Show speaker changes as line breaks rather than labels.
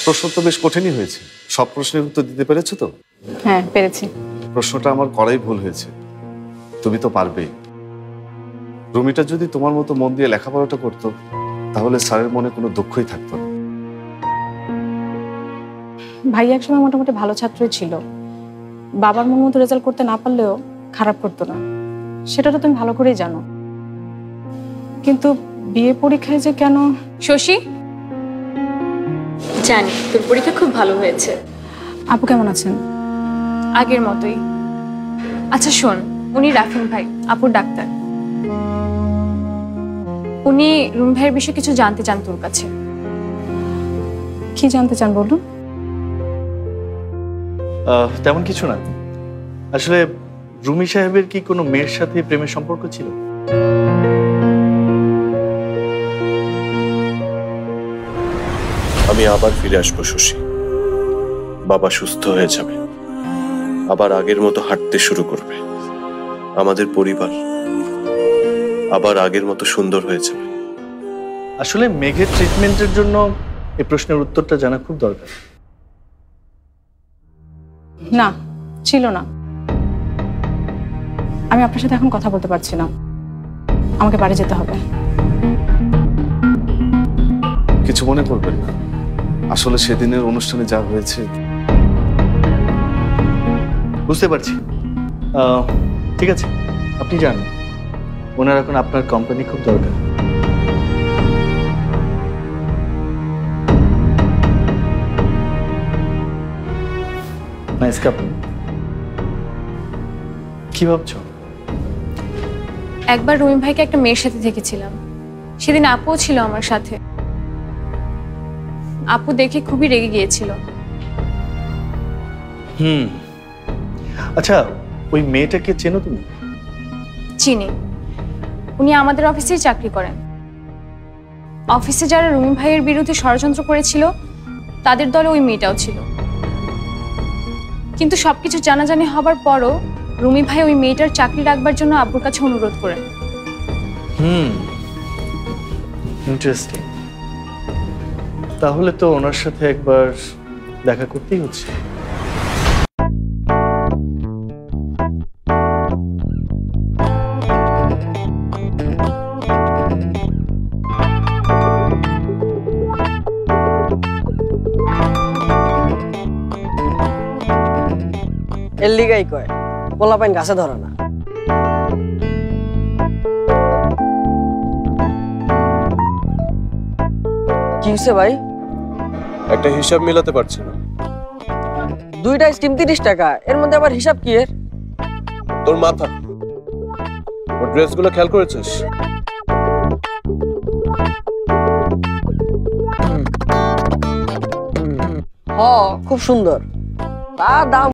প্রশ্ন তো বেশ কঠিনই হয়েছে। সব প্রশ্নের উত্তর দিতে পেরেছো তো?
হ্যাঁ, পেরেছি।
প্রশ্নটা আমার করাই ভুল হয়েছে। তুমি তো পারবেই। রুমিটা যদি তোমার মতো মন দিয়ে লেখাপড়াটা করতো, তাহলে স্যারের মনে কোনো দুঃখই থাকতো না।
ভাই একসময় মোটামুটি ভালো ছাত্রই ছিল। বাবার মন মতো রেজাল্ট করতে না পারলেও খারাপ করতো না, সেটা তো তুমি ভালো করেই জানো। কিন্তু বিয়ে পরীক্ষায় যে কেন...
শশী, জানি তোর পরীক্ষা খুব ভালো হয়েছে।
আপু কেমন আছেন?
আগের মতোই। আচ্ছা শোন, উনি রাফিন ভাই, আপুর ডাক্তার। উনি রুমি ভাইয়ের বিষয়ে কিছু জানতে চান তোর কাছে।
কি জানতে চান বলুন?
তেমন কিছু না। আসলে রুমি সাহেবের কি কোনো মেয়ের সাথে প্রেমের সম্পর্ক ছিল?
আমি আবার ফিরে আসবো শশী। বাবা সুস্থ হয়ে যাবে, আবার আগের মতো হাঁটতে শুরু করবে। আমাদের পরিবার আবার আগের মতো সুন্দর হয়ে যাবে।
আসলে মেঘের ট্রিটমেন্টের জন্য এই প্রশ্নের উত্তরটা জানা খুব দরকার।
না, ছিল না। আমি আপনার সাথে এখন কথা বলতে পারছি না, আমাকে বাড়ি যেতে হবে।
কিছু মনে করবেন না, আসলে সেদিনের অনুষ্ঠানে যা হয়েছে।
বুঝতে পারছি। ঠিক আছে, আপনি যান। ওনার এখন আপনার কোম্পানি খুব দরকার। নাইস কাপল। কি ভাবছো?
একবার রুমি ভাইকে একটা মেয়ের সাথে দেখেছিলাম, সেদিন আপুও ছিল আমার সাথে। আপু দেখে খুবই রেগে গিয়েছিল।
আচ্ছা, ওই মেয়েটাকে চেনো তুমি?
চিনি, উনি আমাদের অফিসেই চাকরি করেন। অফিসে যারা রুমি ভাইয়ের বিরুদ্ধে ষড়যন্ত্র করেছিল, তাদের দলে ওই মেয়েটাও ছিল। কিন্তু সবকিছু জানাজানি হবার পরও রুমি ভাই ওই মেয়েটার চাকরি রাখবার জন্য আব্বুর কাছে অনুরোধ করেন।
ইন্টারেস্টিং। তাহলে তো ওনার সাথে একবার দেখা করতেই হচ্ছে।
এর লিগাই কয় পোলাপাইন গাছে ধরে না। কি হচ্ছে ভাই?
একটা হিসাব মিলাতে পারছি না।
দুইটা স্টিম 30 টাকা, এর মধ্যে আবার হিসাব কি এর?
তোর মাথা। ওর ড্রেসগুলো খেয়াল করেছিস?
খুব সুন্দর। তা দাম